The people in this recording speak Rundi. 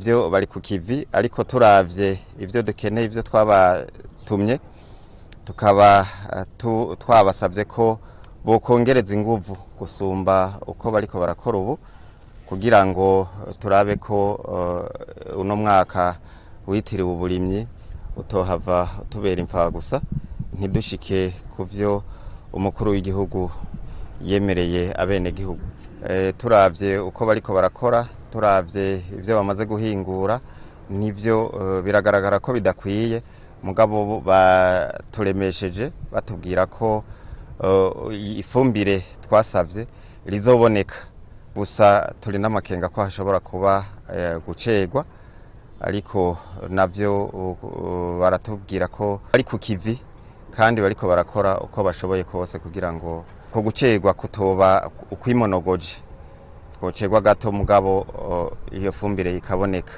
nivyo bari ku kivi, ariko turavye ivyo dukeneye, ivyo twabatumye, tukaba twabasavye ko bokongereza inguvu gusumba uko bariko barakora ubu, kugira ngo turabe ko uno mwaka witiriwe uburimyi utohava tubera imfa gusa, ntidushike kuvyo umukuru w'igihugu yemereye abene gihugu. Turavye uko bariko barakora, turavye ivyo bamaze guhingura, nivyo biragaragara ko bidakwiye, mugabo baturemesheje batubwira ko ifumbire twasavye rizoboneka, gusa turi n'amakenga ko hashobora kuba gucerwa, ariko navyo baratubwira ko bari ku kivi kandi bariko barakora uko bashoboye kose kugira ngo ko gucerwa kutoba ukwimonogoje, twocerwa gato mugabo iyo fumbire ikaboneka.